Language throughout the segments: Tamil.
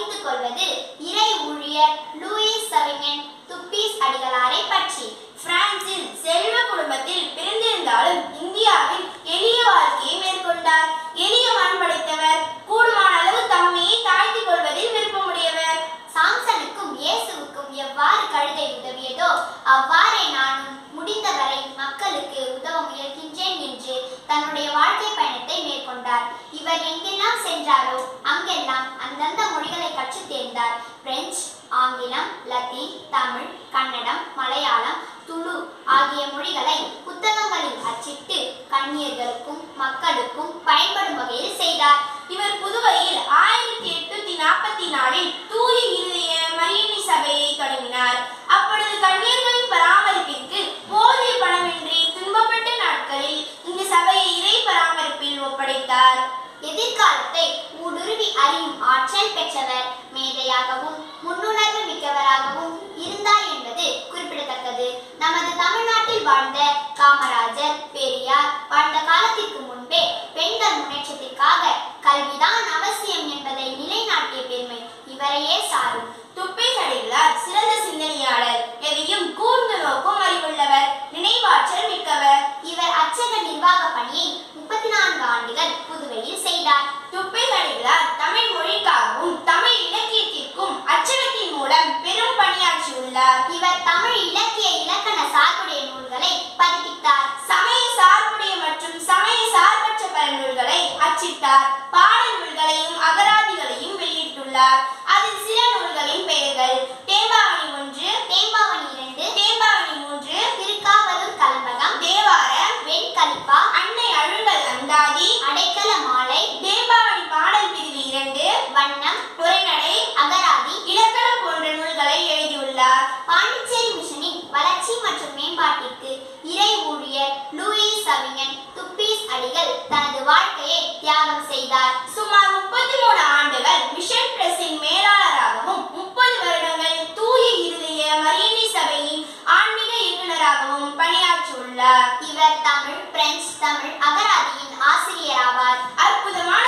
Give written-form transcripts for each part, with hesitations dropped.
பகிர்ந்து கொள்வது இறை ஊழியர் லூயிஸ் சவிஞன் துப்பீஸ் அடிகளாரை பற்றி. பிரான்சில் செல்வ குடும்பத்தில் பிறந்திருந்தாலும் இந்தியாவில் எளிய வாழ்க்கையை மேற்கொண்டார். எளிய மனம் படைத்தவர். கூடுமான அளவு தம்மையை தாழ்த்திக் கொள்வதில் விருப்பமுடையவர். சாம்சனுக்கும் இயேசுவுக்கும் எவ்வாறு கழுதை உதவியதோ அவ்வாறே நானும் முடிந்தவரை மக்களுக்கு உதவ முயல்கின்றேன் என்று தன்னுடைய வாழ்க்கை பயணத்தை மேற்கொண்டார். இவர் எங்கெல்லாம் சென்றாரோ அங்கெல்லாம் அந்தந்த மொழிகளை கற்றுத் தேர்ந்தார். பிரெஞ்சு, ஆங்கிலம், லத்தீன், தமிழ், கன்னடம், மலையாளம், துளு ஆகிய மொழிகளை புத்தகங்களில் அச்சிட்டு கன்னியர்களுக்கும் மக்களுக்கும் பயன்படும் வகையில் செய்தார். இவர் புதுவையில் 1844 தூய இருதய மரியன்னை சபையை தொடங்கினார். அப்பொழுது கன்னியர்களின் பராமரிப்பிற்கு போதிய பணமின்றி துன்பப்பட்ட நாட்களில் இந்த சபையை இறை பராமரிப்பில் ஒப்படைத்தார். எதிர்காலத்தை ஊடுருவி அறியும் ஆற்றல் பெற்றவர். மேதையாகவும் முன்னுணர்வு மிக்கவராகவும் இருந்தார் என்பது குறிப்பிடத்தக்கது. நமது தமிழ்நாட்டில் வாழ்ந்த காமராஜர், பெரியார் வாழ்ந்த காலத்திற்கு முன்பே பெண்கள் முன்னேற்றத்திற்காக கல்விதான் அவசியம் என்பதை நிலைநாட்டிய பெருமை இவரையே சாரும். துப்பீஸ் அடிகளார் சிறந்த சிந்தனையாளர். எதையும் கூர்ந்து நோக்கும் அறிவுள்ளவர். நினைவாற்றல் மிக்கவர். இவர் அச்சக நிர்வாக பணியை 34 ஆண்டுகள் புதுவையில் செய்தார். துப்பீஸ் அடிகளார் தமிழ் மொழிக்காகவும் தமிழ் இலக்கியத்திற்கும் அச்சகத்தின் மூலம் பெரும் பணியாற்றியுள்ளார். இவர் தமிழ் இலக்கிய இலக்கண சார்புடைய நூல்களை பதிப்பித்தார். சமய சார்புடைய மற்றும் சமய சார்பற்ற பல நூல்களை அச்சிட்டார். பாடல் நூல்களையும் அகராதிகளையும் வெளியிட்டுள்ளார். அதில் சில நூல்களின் பெயர்கள்: தேம்பாவணி 1, தேம்பாவணி 2, தேம்பாவணி 3, திருக்காவலூர் கலம்பகம், தேவாரம், வெண்கலிப்பா, அன்னை அழுங்கல் அந்தாதி, அடைக்கல மாலை, தேம்பாவணி பாடல் பிரிவு 2, வண்ணம், உரைநடை, அகராதி, இலக்கணம் போன்ற நூல்களை எழுதியுள்ளார். பாண்டிச்சேரி மிஷனின் வளர்ச்சி மற்றும் மேம்பாட்டிற்கு இறை ஊழியர் லூயிஸ் சவிஞன் துப்பீஸ் அடிகள் தனது வாழ்க்கையை தியாகம் செய்தார். சுமார் 33 ஆண்டுகள் மிஷன் பிரஸின் மேலாளராகவும் 30 வருடங்கள் தூய இருதய மரியன்னை சபையின் ஆன்மீக இயக்குநராகவும் பணியாற்றியுள்ளார். இவர் தமிழ், பிரெஞ்சு, தமிழ் அகராதியின் ஆசிரியராவார். அற்புதமான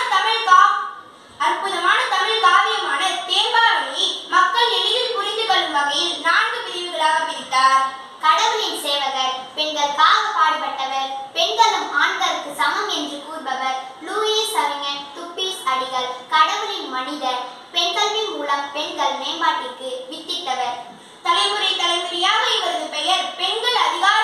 தமிழ் காவியமான தேம்பாவணியை மக்கள் எளிதில் புரிந்து கொள்ளும் வகையில் 4 பிரிவுகளாக பிரித்தார். கடவுளின் சேவகர், பெண்களுக்காக பாடுபட்டவர், பெண்களும் ஆண்களுக்கு சமம் என்று கூறுபவர் லூயிஸ் சவிஞன் துப்பீஸ் அடிகள். கடவுளின் மனிதர், பெண்கல்வி மூலம் பெண்கள் மேம்பாட்டிற்கு வித்திட்டவர். தலைமுறை தலைமுறையாக இவரது பெயர் பெண்கள் அதிகார